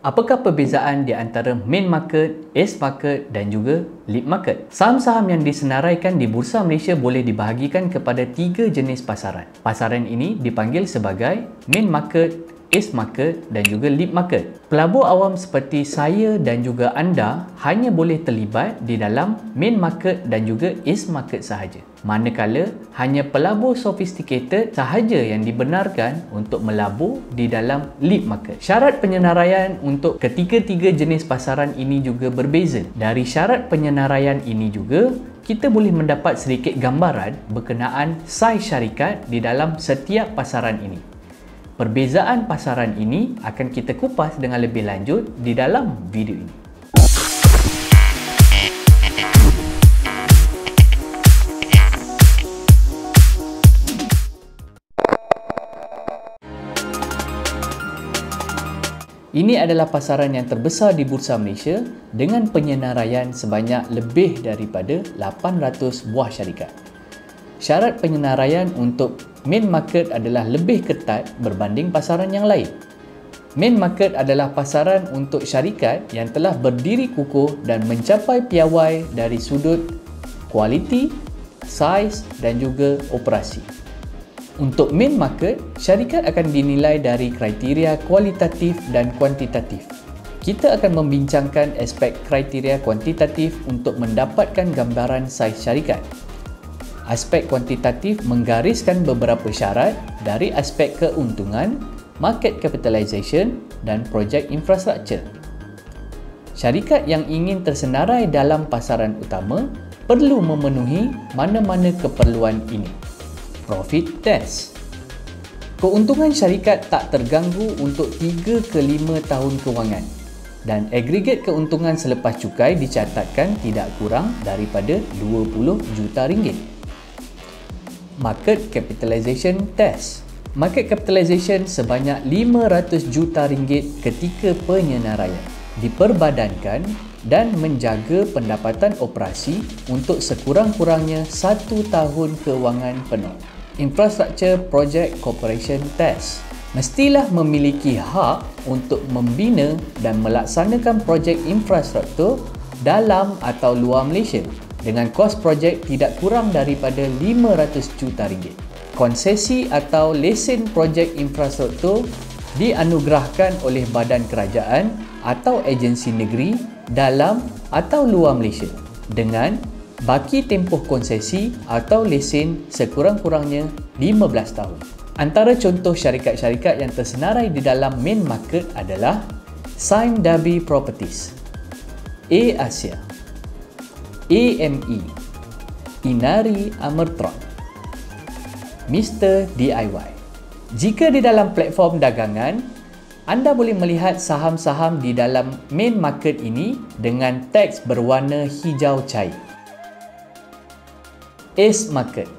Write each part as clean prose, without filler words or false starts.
Apakah perbezaan di antara main market, ace market dan juga lead market? Saham-saham yang disenaraikan di Bursa Malaysia boleh dibahagikan kepada 3 jenis pasaran. Pasaran ini dipanggil sebagai main market, ace market dan juga lead market. Pelabur awam seperti saya dan juga anda hanya boleh terlibat di dalam main market dan juga ace market sahaja. Manakala hanya pelabur sophisticated sahaja yang dibenarkan untuk melabur di dalam lead market. Syarat penyenaraian untuk ketiga-tiga jenis pasaran ini juga berbeza. Dari syarat penyenaraian ini juga kita boleh mendapat sedikit gambaran berkenaan saiz syarikat di dalam setiap pasaran ini. Perbezaan pasaran ini akan kita kupas dengan lebih lanjut di dalam video ini. Ini adalah pasaran yang terbesar di Bursa Malaysia dengan penyenaraian sebanyak lebih daripada 800 buah syarikat. Syarat penyenaraian untuk main market adalah lebih ketat berbanding pasaran yang lain. Main market adalah pasaran untuk syarikat yang telah berdiri kukuh dan mencapai piawai dari sudut kualiti, saiz dan juga operasi. Untuk main market, syarikat akan dinilai dari kriteria kualitatif dan kuantitatif. Kita akan membincangkan aspek kriteria kuantitatif untuk mendapatkan gambaran saiz syarikat. Aspek kuantitatif menggariskan beberapa syarat dari aspek keuntungan, market capitalization dan projek infrastruktur. Syarikat yang ingin tersenarai dalam pasaran utama perlu memenuhi mana-mana keperluan ini. Profit test. Keuntungan syarikat tak terganggu untuk 3 ke 5 tahun kewangan dan agregat keuntungan selepas cukai dicatatkan tidak kurang daripada 20 juta ringgit. Market capitalization test. Market capitalization sebanyak 500 juta ringgit ketika penyenaraian diperbadankan dan menjaga pendapatan operasi untuk sekurang-kurangnya 1 tahun kewangan penuh. Infrastructure Project Corporation Test. Mestilah memiliki hak untuk membina dan melaksanakan projek infrastruktur dalam atau luar Malaysia dengan kos projek tidak kurang daripada 500 juta ringgit. Konsesi atau lesen projek infrastruktur dianugerahkan oleh badan kerajaan atau agensi negeri dalam atau luar Malaysia dengan baki tempoh konsesi atau lesen sekurang-kurangnya 15 tahun. Antara contoh syarikat-syarikat yang tersenarai di dalam main market adalah Sime Darby Properties, Asia, AME, Inari Amertron, Mr. DIY. Jika di dalam platform dagangan, anda boleh melihat saham-saham di dalam main market ini dengan teks berwarna hijau cair. Ace Market.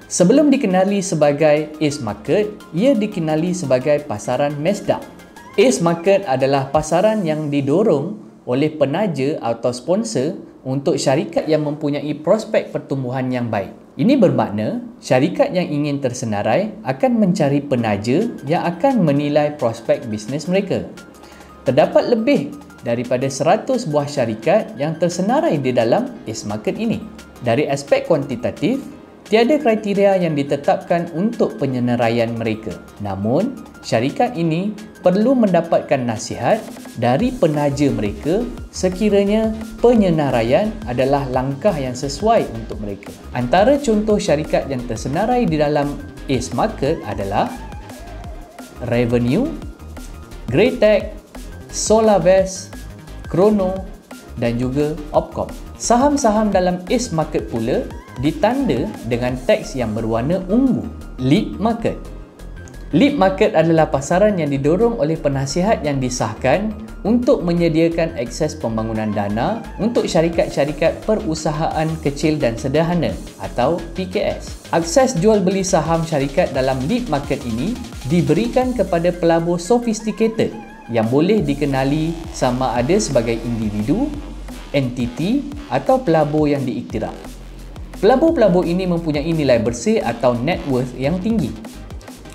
Sebelum dikenali sebagai Ace Market, ia dikenali sebagai pasaran Mesdak. Ace Market adalah pasaran yang didorong oleh penaja atau sponsor untuk syarikat yang mempunyai prospek pertumbuhan yang baik. Ini bermakna syarikat yang ingin tersenarai akan mencari penaja yang akan menilai prospek bisnes mereka. Terdapat lebih daripada 100 buah syarikat yang tersenarai di dalam Ace Market ini. Dari aspek kuantitatif, tiada kriteria yang ditetapkan untuk penyenaraian mereka. Namun, syarikat ini perlu mendapatkan nasihat dari penaja mereka sekiranya penyenaraian adalah langkah yang sesuai untuk mereka. Antara contoh syarikat yang tersenarai di dalam Ace Market adalah Revenue, Greatech, Solarvest, Chrono dan juga Opcom. Saham-saham dalam Ace Market pula ditanda dengan teks yang berwarna ungu. Lead Market. Lead Market adalah pasaran yang didorong oleh penasihat yang disahkan untuk menyediakan akses pembangunan dana untuk syarikat-syarikat perusahaan kecil dan sederhana atau PKS. Akses jual beli saham syarikat dalam Lead Market ini diberikan kepada pelabur sophisticated yang boleh dikenali sama ada sebagai individu, entiti atau pelabur yang diiktiraf. Pelabur-pelabur ini mempunyai nilai bersih atau net worth yang tinggi.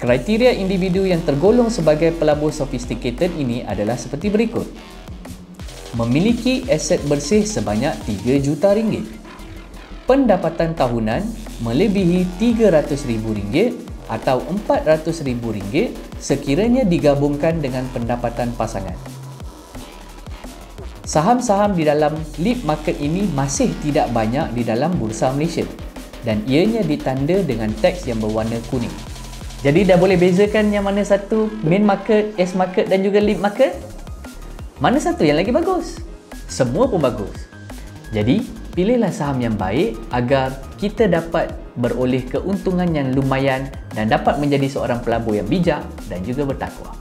Kriteria individu yang tergolong sebagai pelabur sophisticated ini adalah seperti berikut. Memiliki aset bersih sebanyak RM3 juta. Pendapatan tahunan melebihi RM300,000 atau RM400,000 sekiranya digabungkan dengan pendapatan pasangan. Saham-saham di dalam LIP market ini masih tidak banyak di dalam Bursa Malaysia dan ianya ditanda dengan teks yang berwarna kuning. Jadi dah boleh bezakan yang mana satu main market, S market dan juga LIP market? Mana satu yang lagi bagus? Semua pun bagus. Jadi, pilihlah saham yang baik agar kita dapat beroleh keuntungan yang lumayan dan dapat menjadi seorang pelabur yang bijak dan juga bertakwa.